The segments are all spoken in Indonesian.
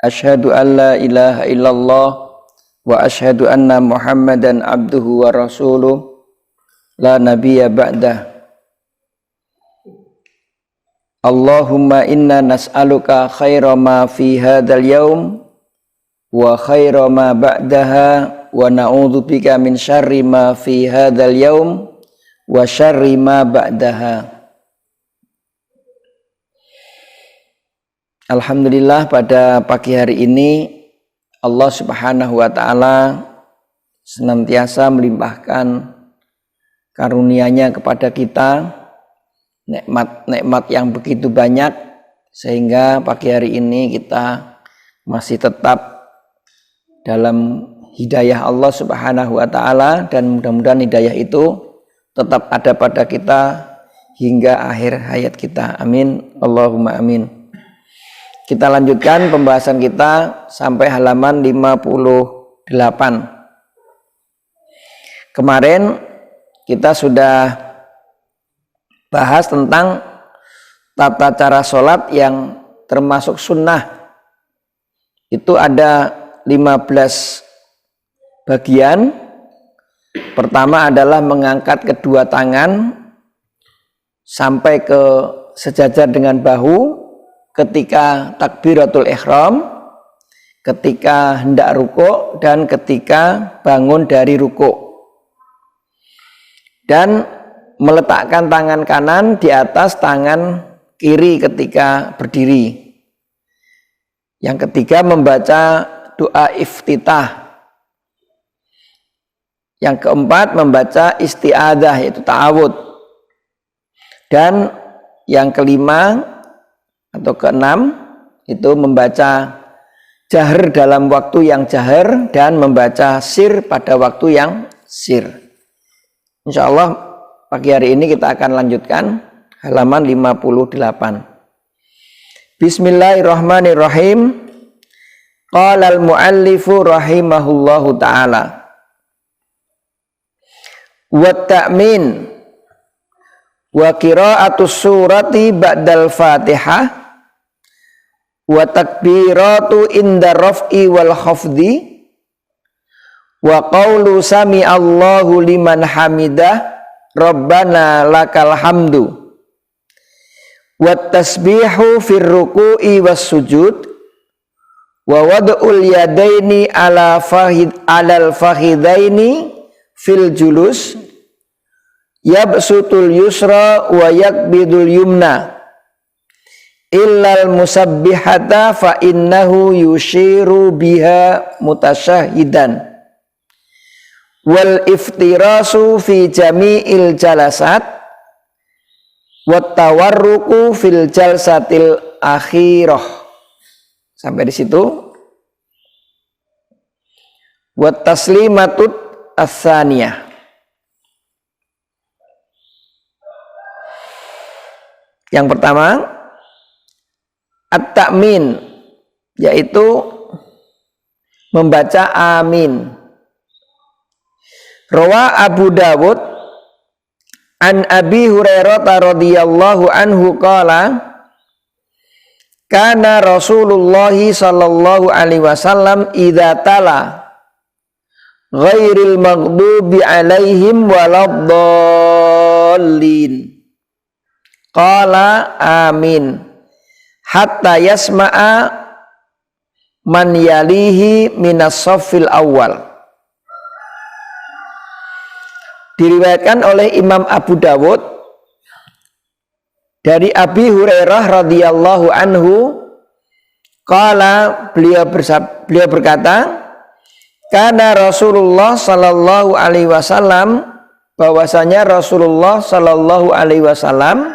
Asyhadu an la ilaha illallah wa asyhadu anna Muhammadan abduhu wa rasuluh la nabiyya ba'dah. Allahumma inna nas'aluka khaira ma fi hadzal yaum wa khaira ma ba'daha wa na'udzubika min syarri ma fi hadzal yaum wa syarri ma ba'daha. Alhamdulillah, pada pagi hari ini Allah Subhanahu wa ta'ala senantiasa melimpahkan karunia-Nya kepada kita, nikmat-nikmat yang begitu banyak, sehingga pagi hari ini kita masih tetap dalam hidayah Allah Subhanahu wa ta'ala, dan mudah-mudahan hidayah itu tetap ada pada kita hingga akhir hayat kita. Amin, Allahumma amin. Kita lanjutkan pembahasan kita sampai halaman 58. Kemarin kita sudah bahas tentang tata cara sholat yang termasuk sunnah. Itu ada 15 bagian. Pertama adalah mengangkat kedua tangan sampai ke sejajar dengan bahu ketika takbiratul ihram, ketika hendak rukuk, dan ketika bangun dari rukuk, dan meletakkan tangan kanan di atas tangan kiri ketika berdiri. Yang ketiga membaca doa iftitah. Yang keempat membaca isti'adzah, yaitu ta'awud. Dan yang kelima atau keenam itu membaca jahar dalam waktu yang jahar dan membaca sir pada waktu yang sir. Insya Allah pagi hari ini kita akan lanjutkan halaman 58. Bismillahirrahmanirrahim. Qala al-muallifu rahimahullahu ta'ala. Wa ta'min wa qira'atus surati ba'dal fatihah wa takbiratu inda raf'i wal khafdi wa qawlu sami Allahu liman hamidah rabbana lakal hamdu wa tasbihu fir ruku'i was sujud wa wad'ul yadaini alal fakhidaini fil julus yabsutul yusra wa yakbidul yumna illal musabbihata fa innahu yushiru biha mutasyahidan wal iftirasu fi jami'il jalasat wat tawarruku fil jalsatil akhirah. Sampai di situ. Wat taslimatut ats-tsaniyah. Yang pertama at-ta'min, yaitu membaca amin. Rawa Abu Dawud an Abi Hurairah radhiyallahu anhu qala kana Rasulullah sallallahu alaihi wasallam idza tala ghairil maghdubi alaihim waladdallin qala amin hatta yasma'a man yalihi minas saffil awal. Diriwayatkan oleh Imam Abu Dawud dari Abi Hurairah radhiyallahu anhu qala, beliau berkata, kana Rasulullah sallallahu alaihi wasallam, bahwasanya Rasulullah sallallahu alaihi wasallam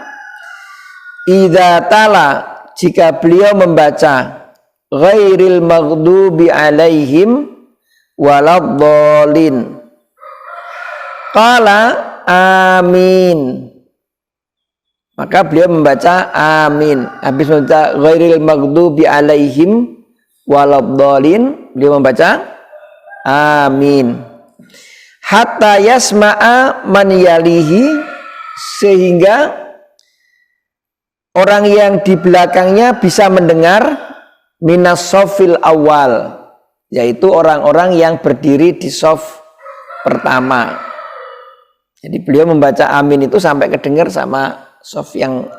idza tala, jika beliau membaca ghairil maghdubi alaihim waladdallin qala amin, maka beliau membaca amin. Habis membaca ghairil maghdubi alaihim waladdallin, beliau membaca amin. Hatta yasma'a man yalihi, sehingga orang yang di belakangnya bisa mendengar minas shofil awal, yaitu orang-orang yang berdiri di shaf pertama. Jadi beliau membaca amin itu sampai kedengar sama shaf yang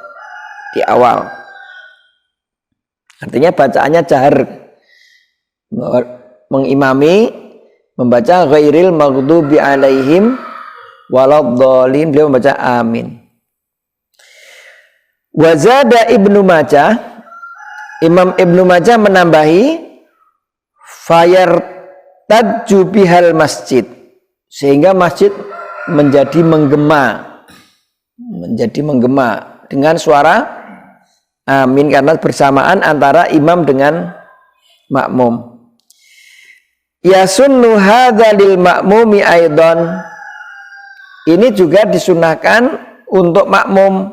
di awal. Artinya bacaannya jahar, mengimami, membaca ghairil maghdubi alaihim waladhdallin, beliau membaca amin. Wazada Ibnu Majah, Imam Ibnu Majah menambahi fayartadju bihal masjid, sehingga masjid menjadi menggema dengan suara amin, karena bersamaan antara imam dengan makmum. Yasunnu hadza lil makmumi aidan, ini juga disunahkan untuk makmum.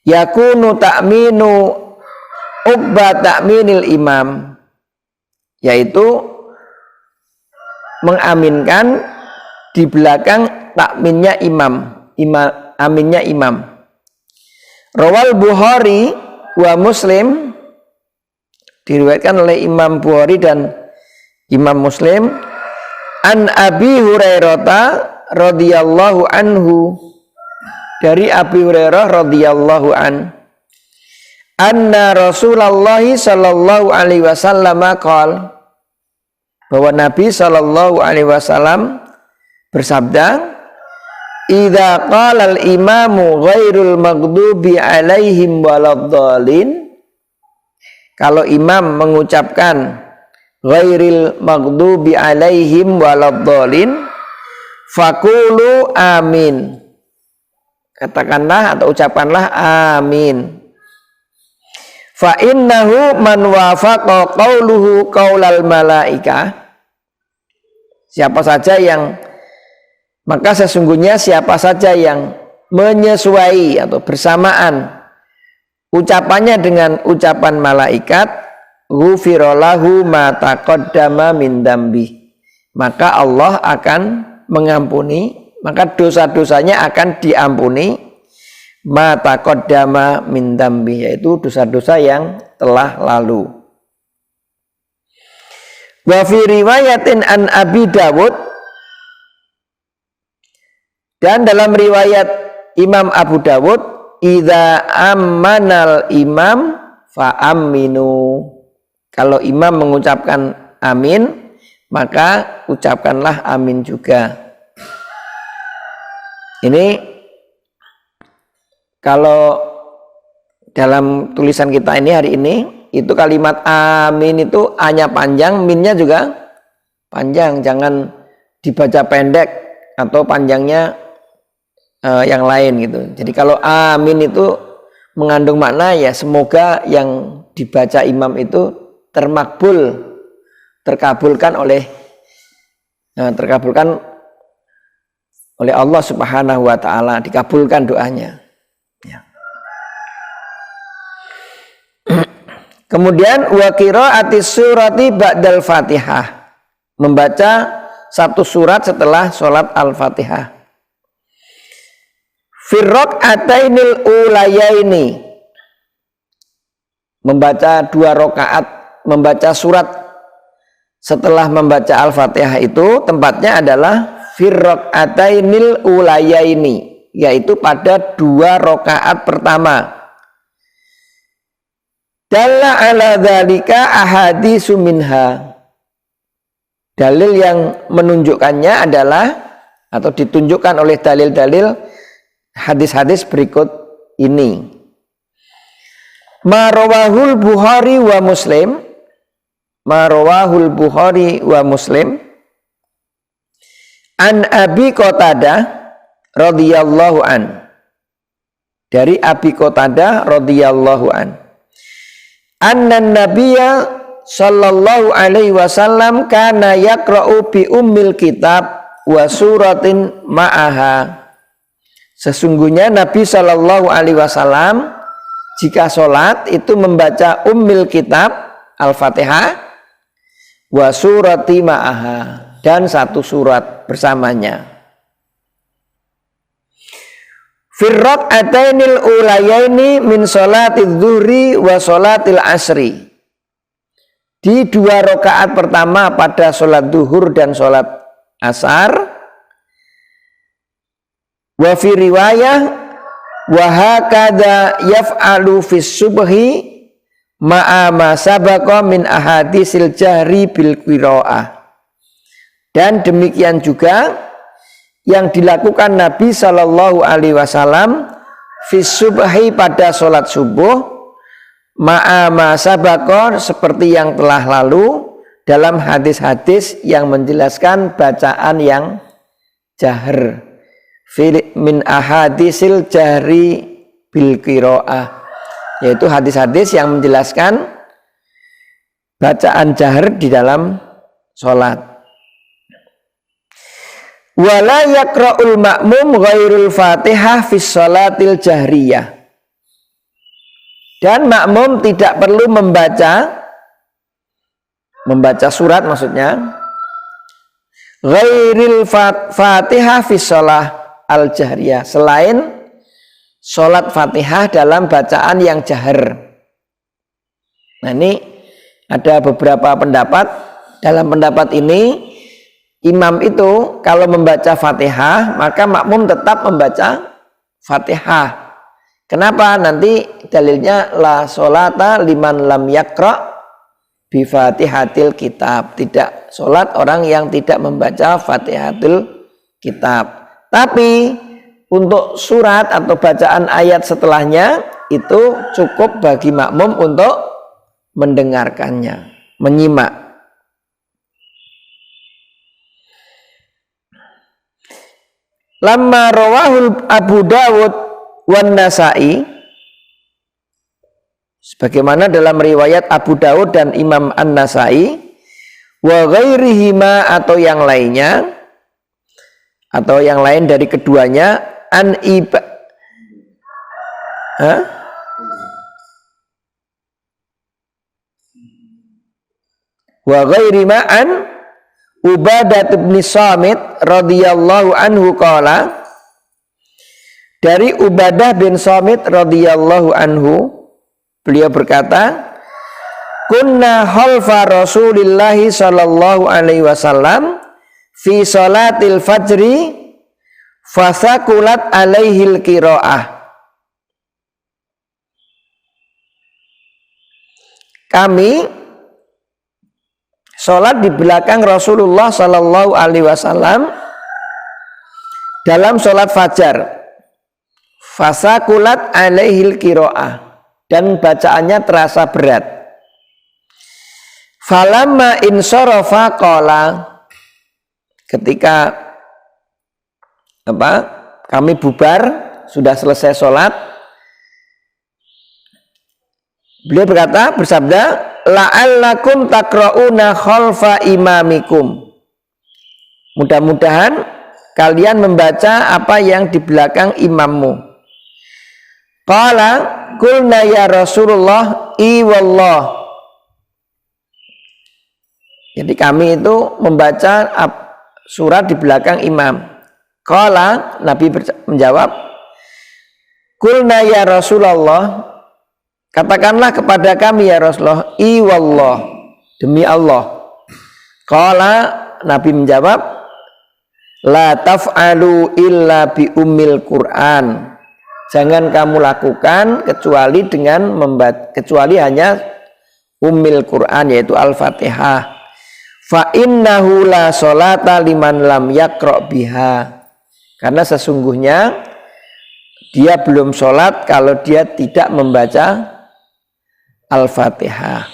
Yakunu ta'minu uqba ta'minil imam, yaitu mengaminkan di belakang takminnya aminnya imam. Rawal Bukhari wa Muslim, diriwayatkan oleh Imam Bukhari dan Imam Muslim, an Abi Hurairah radhiyallahu anhu, dari Abi Hurairah radhiyallahu an, anna Rasulullah sallallahu alaihi wasallam qaal, bahwa Nabi sallallahu alaihi wasallam bersabda, idza qala al-imamu ghairul maghdubi alaihim waladhdallin, kalau imam mengucapkan ghairil maghdubi alaihim waladhdallin, faqulu amin, katakanlah atau ucapkanlah amin. Fa innahu man wafaqa qauluhu qaulal malaika, siapa saja yang, maka sesungguhnya siapa saja yang menyesuai atau bersamaan ucapannya dengan ucapan malaikat, ghufira lahu ma taqaddama min dambi, maka Allah akan mengampuni, maka dosa-dosanya akan diampuni, ma taqaddama min dambi, yaitu dosa-dosa yang telah lalu. Wa fi riwayatin an Abi Dawud, dan dalam riwayat Imam Abu Dawud, idza ammanal imam fa aminu, kalau imam mengucapkan amin, maka ucapkanlah amin juga. Ini kalau dalam tulisan kita ini hari ini, itu kalimat amin itu hanya panjang, minnya juga panjang, jangan dibaca pendek atau panjangnya yang lain gitu. Jadi kalau amin itu mengandung makna ya semoga yang dibaca imam itu terkabulkan oleh Allah Subhanahu wa taala, dikabulkan doanya. Ya. Kemudian wa qiraatis surati ba'dal Fatihah, membaca satu surat setelah sholat Al-Fatihah. Firrok atainil ulayaini, membaca 2 rakaat, membaca surat setelah membaca Al-Fatihah itu tempatnya adalah firrok atainil ulayaini, yaitu pada 2 rakaat pertama. Dalla ala dzalika ahaditsu minha, dalil yang menunjukkannya adalah atau ditunjukkan oleh dalil-dalil hadis-hadis berikut ini. Marawahul Bukhari wa Muslim, marawahul Bukhari wa Muslim an Abi Qatadah radhiyallahu an, dari Abi Qatadah radhiyallahu an, anna nabiyya sallallahu alaihi wasallam kana yaqra'u bi ummil kitab wa suratin ma'aha, sesungguhnya Nabi Shallallahu Alaihi Wasallam jika sholat itu membaca ummil kitab Al-Fatihah, wa surati ma'aha, dan 1 surat bersamanya. Firrok atainil ulayaini min sholatid zuhri wa sholatil asri, di 2 rakaat pertama pada sholat duhur dan sholat asar. Wa fi riwayah wa hakadha yaf'alu fis subhi ma'a ma sabaqa min ahadisil jahri bil qiraah. Dan demikian juga yang dilakukan Nabi Shallallahu Alaihi Wasallam fis subhi pada sholat subuh ma'a ma sabaqa seperti yang telah lalu dalam hadis-hadis yang menjelaskan bacaan yang jahr min ahadisil jahri bil qiraah, yaitu hadis-hadis yang menjelaskan bacaan jahr di dalam sholat. Wala yaqra'ul ma'mum ghairul fatihah fis sholatil jahriyah. Dan makmum tidak perlu membaca surat maksudnya ghairil fatihah fis sholah al jahriyah, selain sholat fatihah dalam bacaan yang jahr. Nah, ini ada beberapa pendapat. Dalam pendapat ini imam itu kalau membaca fatihah maka makmum tetap membaca fatihah. Kenapa? Nanti dalilnya la sholata liman lam yaqra bi fatihatil kitab. Tidak sholat orang yang tidak membaca fatihatul kitab. Tapi untuk surat atau bacaan ayat setelahnya itu cukup bagi makmum untuk mendengarkannya, menyimak. Lamma rawahul Abu Dawud wan Nasa'i, sebagaimana dalam riwayat Abu Dawud dan Imam An-Nasa'i, wa ghairihima atau yang lainnya, atau yang lain dari keduanya, wa ghairi ma'an Ubadah bin Samit radhiyallahu anhu qala, dari Ubadah bin Samit radhiyallahu anhu beliau berkata, kunna khalfa Rasulillah sallallahu alaihi wasallam fi salatil fajri fasakulat alaihil qiraah. Kami sholat di belakang Rasulullah sallallahu alaihi wasallam dalam sholat fajar. Fasakulat alaihil qiraah, dan bacaannya terasa berat. Falamma insarafa qala, ketika kami bubar, sudah selesai sholat, beliau bersabda, la'allakum taqra'una khalfa imamikum. Mudah-mudahan kalian membaca apa yang di belakang imammu. Qala qulna ya Rasulullah, i wallah. Jadi kami itu membaca surat di belakang imam. Qala, Nabi menjawab, qulna ya Rasulullah, katakanlah kepada kami ya Rasulullah, i wallah, demi Allah. Qala, Nabi menjawab, la taf'alu illa bi ummil Qur'an. Jangan kamu lakukan kecuali hanya ummil Qur'an, yaitu Al-Fatihah. Fa innahu la sholata liman lam yaqra biha. Karena sesungguhnya dia belum sholat kalau dia tidak membaca Al-Fatihah.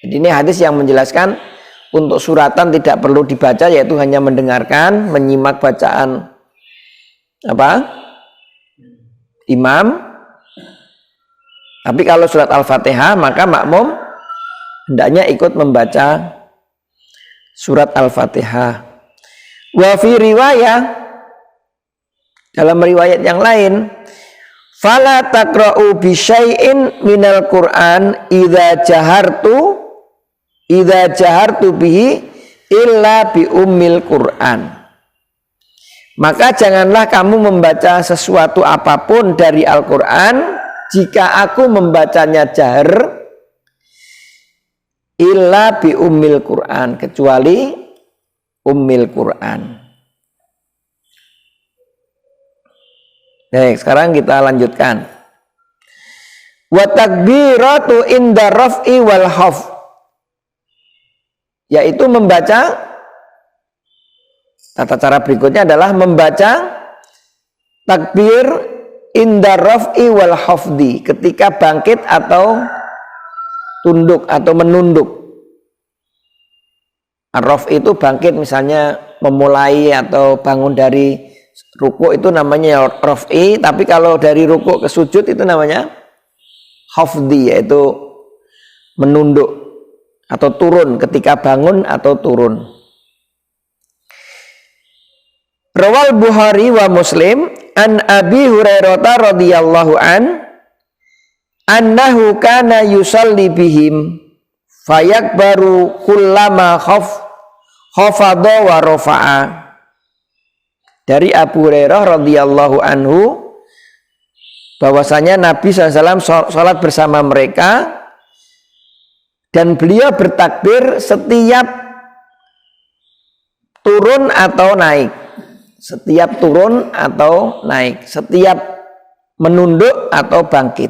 Jadi ini hadis yang menjelaskan untuk suratan tidak perlu dibaca, yaitu hanya mendengarkan, menyimak bacaan imam. Tapi kalau surat Al-Fatihah maka makmum hendaknya ikut membaca surat Al-Fatihah. Wa fi riwayah, dalam riwayat yang lain, fala taqra'u bi syai'in minal Qur'an idza jahartu bihi illa bi ummil Qur'an. Maka janganlah kamu membaca sesuatu apapun dari Al-Quran jika aku membacanya jahr, illa bi ummil Quran, kecuali ummil Quran. Baik, sekarang kita lanjutkan. Wa takbiratu inda raf'i wal khaf, yaitu membaca, tata cara berikutnya adalah membaca takbir inda raf'i wal khafdi, ketika bangkit atau tunduk atau menunduk. Ar-raf itu bangkit, misalnya memulai atau bangun dari ruku itu namanya raf'i, tapi kalau dari ruku ke sujud itu namanya khafdi, yaitu menunduk atau turun ketika bangun atau turun. Rawal Bukhari wa Muslim an Abi Hurairah radhiyallahu annahu kana yusalli bihim fayakbaru kullama khafadha wa rafa'a. Dari Abu Hurairah radhiyallahu anhu bahwasanya Nabi SAW sholat bersama mereka dan beliau bertakbir setiap turun atau naik, setiap turun atau naik, setiap menunduk atau bangkit.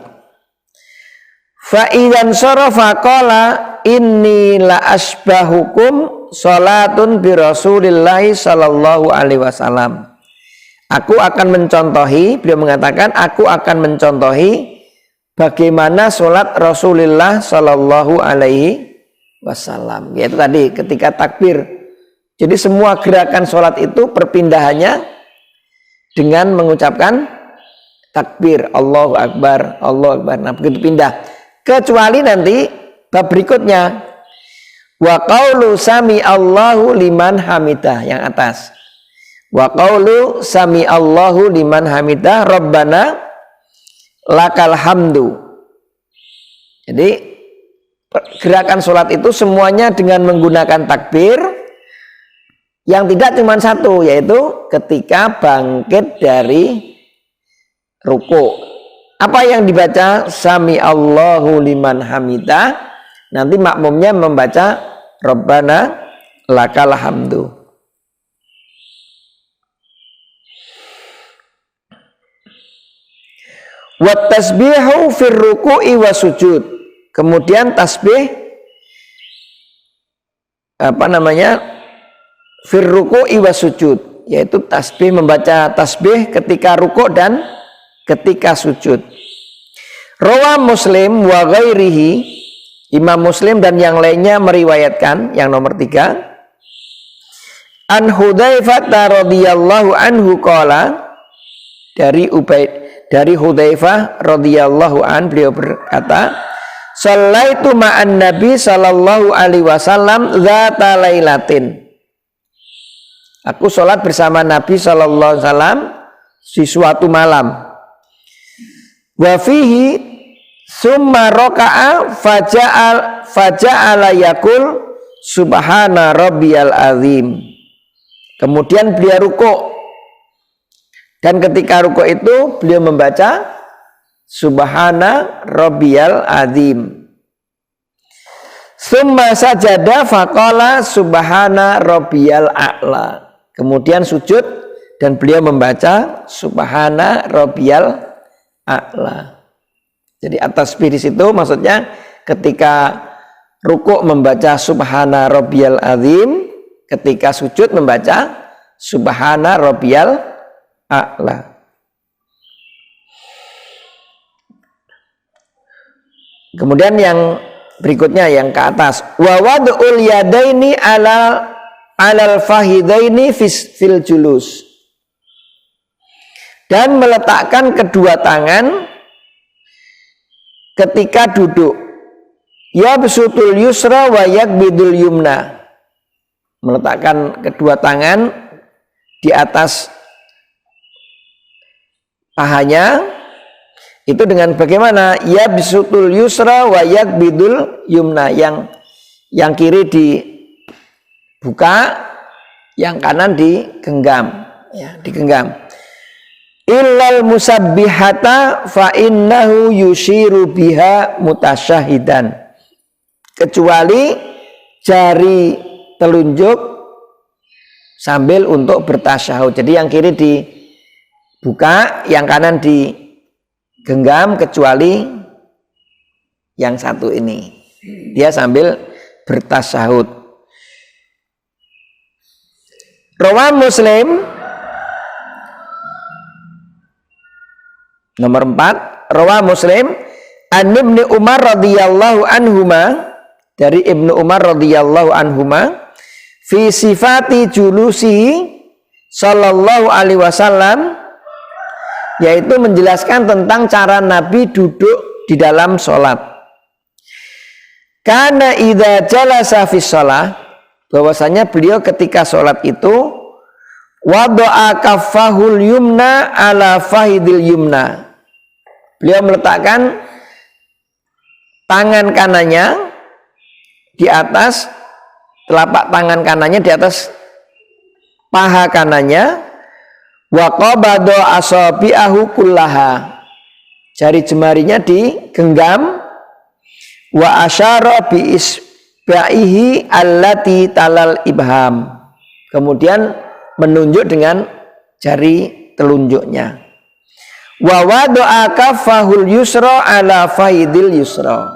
Fa idzan sarafa qala inni la asbahukum salatun bi Rasulillah sallallahu alaihi wasallam. Aku akan mencontohi, beliau mengatakan aku akan mencontohi bagaimana sholat Rasulullah sallallahu alaihi wasallam, yaitu tadi ketika takbir. Jadi semua gerakan sholat itu perpindahannya dengan mengucapkan takbir, Allahu Akbar, Allahu Akbar. Nah, begitu pindah. Kecuali nanti bab berikutnya, wa qaulu sami Allahu liman hamidah, yang atas. Wa qaulu sami Allahu liman hamidah Rabbana lakal hamdu. Jadi gerakan sholat itu semuanya dengan menggunakan takbir, yang tidak cuma satu, yaitu ketika bangkit dari ruku. Apa yang dibaca? Sami Allahu liman hamidah. Nanti makmumnya membaca Rabbana lakal hamdu. Wa tasbihu fir ruku'i wa sujud. Kemudian tasbih fir ruku'i wa sujud, yaitu tasbih, membaca tasbih ketika ruku' dan ketika sujud. Rawa Muslim wa ghairihi, Imam Muslim dan yang lainnya meriwayatkan, yang nomor 3, an Hudzaifah radhiyallahu anhu qala, dari Hudzaifah radhiyallahu an, beliau berkata, shallaitu ma'an Nabi sallallahu alaihi wasallam dzata lailatin. Aku sholat bersama Nabi sallallahu alaihi wasallam di suatu malam. Wa fihi summa raka'a faja'ala yaqul subhana rabbiyal azim. Kemudian beliau rukuk, dan ketika rukuk itu beliau membaca subhana rabbiyal azim. Summa sajada faqala subhana rabbiyal a'la. Kemudian sujud dan beliau membaca subhana rabbiyal a'la. Jadi atas di situ maksudnya ketika rukuk membaca subhana rabbiyal azim, ketika sujud membaca subhana rabbiyal a'la. Kemudian yang berikutnya yang ke atas, wa wad'ul yadaini alal fahidaini fil julus, dan meletakkan kedua tangan ketika duduk. Yabsutul yusra wa yakbidul yumna, meletakkan kedua tangan di atas pahanya, itu dengan bagaimana? Yabsutul yusra wa yakbidul yumna, yang kiri dibuka, yang kanan digenggam, ya, digenggam. Illal musabbihata fa innahu yushiru biha mutasyahidan. kecuali jari telunjuk sambil untuk bertasyahud. Jadi yang kiri dibuka, yang kanan digenggam, kecuali yang satu ini. Dia sambil bertasyahud. Rawah Muslim nomor 4, rawah Muslim an Ibnu Umar radhiyallahu anhuma, dari Ibnu Umar radhiyallahu anhuma, fi sifati julusihi sallallahu alaihi wasallam, yaitu menjelaskan tentang cara Nabi duduk di dalam sholat. Kana idza jalasa fi shalah, bahwasanya beliau ketika sholat itu wada'a kaffahul yumna ala fahidil yumna, beliau meletakkan tangan kanannya di atas telapak tangan kanannya, di atas paha kanannya, wa qabada asabi'ahu kullaha, jari jemarinya digenggam, wa asyara bi isba'ihi allati talal ibham, kemudian menunjuk dengan jari telunjuknya. Wa wada'a kaffahul yusra ala faidil yusra,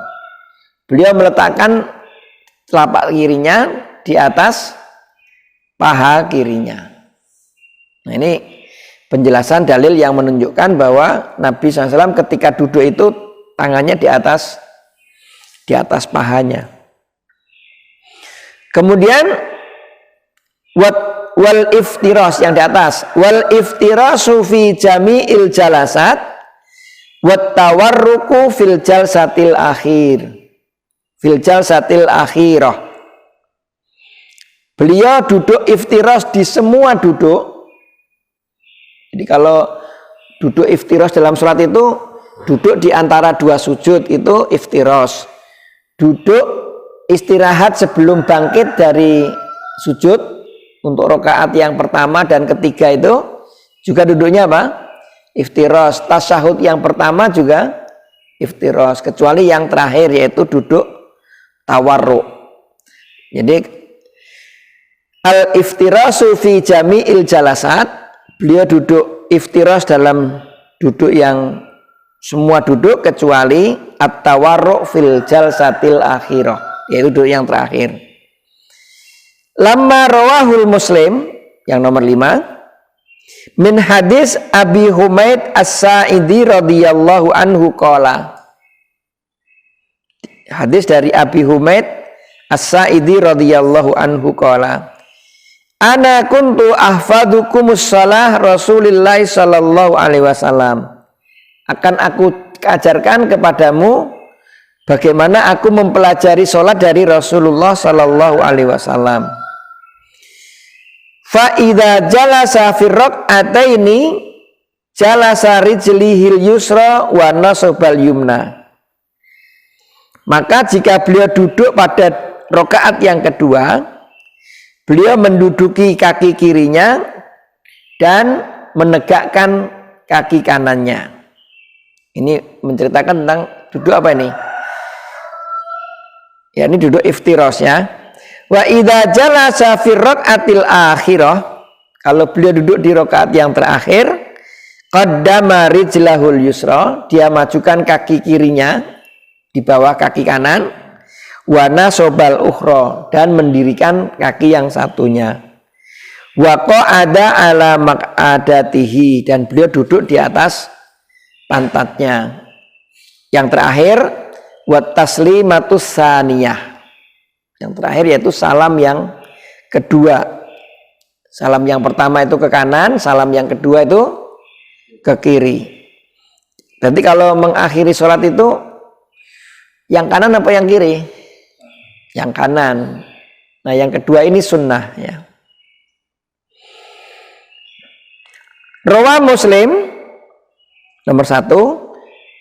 beliau meletakkan telapak kirinya di atas paha kirinya. Nah, ini penjelasan dalil yang menunjukkan bahwa Nabi SAW ketika duduk itu tangannya di atas pahanya. Kemudian wal iftiras, yang di atas, wal iftirasu fi jami'il jalasat wat tawarruku fil jalsatil akhirah. Beliau duduk iftiras di semua duduk. Jadi kalau duduk iftiras dalam sholat itu duduk di antara dua sujud, itu iftiras. Duduk istirahat sebelum bangkit dari sujud untuk rakaat yang pertama dan ketiga itu juga duduknya apa? Iftiras. Tasyahud yang pertama juga iftiras, kecuali yang terakhir yaitu duduk tawarruk. Jadi al iftirasu fi jami'il jalasat, beliau duduk iftiras dalam duduk yang semua duduk kecuali at-tawarruk fil jalsatil akhirah, yaitu duduk yang terakhir. Lamma rawahul Muslim yang nomor 5 min hadis Abi Humaid As-Sa'idi radhiyallahu anhu qala, hadis dari Abi Humaid As-Sa'idi radhiyallahu anhu qala, ana kuntu ahfadukumus shalah Rasulillah sallallahu alaihi wasallam, akan aku ajarkan kepadamu bagaimana aku mempelajari sholat dari Rasulullah sallallahu alaihi wasallam. Fa idza jalasa fi rak'ataini jalasa rijlihil yusra wa nasabal yumna. Maka jika beliau duduk pada rakaat yang kedua, beliau menduduki kaki kirinya dan menegakkan kaki kanannya. Ini menceritakan tentang duduk apa ini? Ya, ini duduk iftiras ya. Wa idza jalasa fi rak'atil akhirah, kalau beliau duduk di rakaat yang terakhir, qaddama rijlahul yusra, dia majukan kaki kirinya di bawah kaki kanan, wa nasobal ukhra, dan mendirikan kaki yang satunya, wa qa'ada ala maq'adatihi, dan beliau duduk di atas pantatnya. Yang terakhir wa taslimatus saniyah, yang terakhir yaitu salam yang kedua. Salam yang pertama itu ke kanan, salam yang kedua itu ke kiri. Nanti kalau mengakhiri sholat itu yang kanan apa yang kiri? Yang kanan. Nah, yang kedua ini sunnah ya. Rawah Muslim nomor 1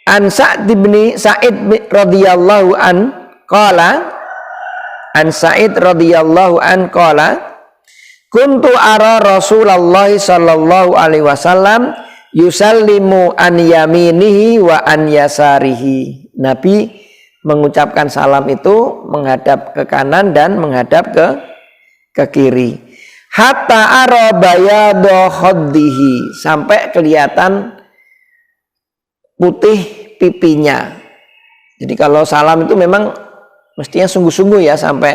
an Sa'id bin Sa'id radhiyallahu an qala, an Sa'id radhiyallahu an qala, kuntu ara Rasulullah sallallahu alaihi wasallam yusallimu an yaminihi wa an yasarihi. Nabi mengucapkan salam itu menghadap ke kanan dan menghadap ke kiri. Hatta ara bayadha khaddihi, sampai kelihatan putih pipinya. Jadi kalau salam itu memang mestinya sungguh-sungguh ya, sampai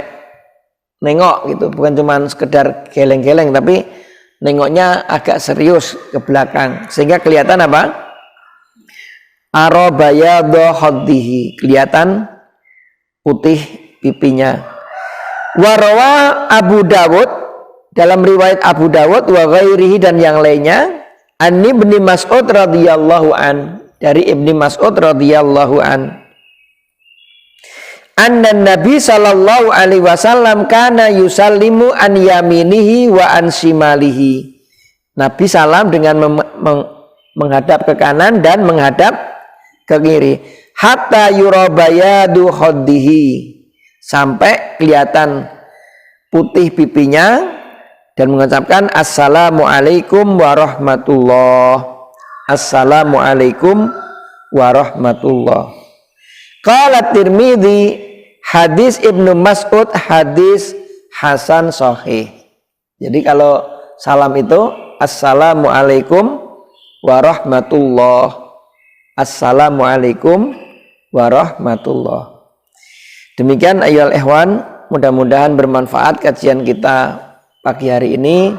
nengok gitu, bukan cuma sekedar geleng-geleng, tapi nengoknya agak serius ke belakang sehingga kelihatan apa? Ara bayadha khaddihi, kelihatan putih pipinya. Warawa Abu Dawud, dalam riwayat Abu Dawud wa ghairihi dan yang lainnya, an Ibnu Mas'ud radhiyallahu an, dari Ibnu Mas'ud radhiyallahu an, anna Nabi sallallahu alaihi wasallam kana yusallimu an yaminihi wa an shimalihi. Nabi salam dengan menghadap ke kanan dan menghadap ke kiri. Hatta yurabayadu khaddihi, sampai kelihatan putih pipinya dan mengucapkan assalamualaikum warahmatullah. Assalamualaikum warahmatullah. Qala Tirmidzi, hadis Ibnu Mas'ud hadis hasan sahih. Jadi kalau salam itu assalamualaikum warahmatullah. Assalamualaikum warahmatullah. Demikian ayyuhal ikhwan, mudah-mudahan bermanfaat kajian kita pagi hari ini,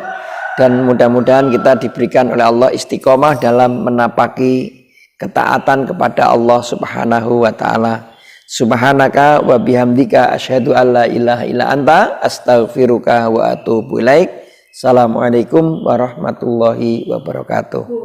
dan mudah-mudahan kita diberikan oleh Allah istiqomah dalam menapaki ketaatan kepada Allah Subhanahu wa taala. Subhanaka wa bihamdika asyhadu an la ilaha illa anta astaghfiruka wa atubu ilaik. Assalamualaikum warahmatullahi wabarakatuh.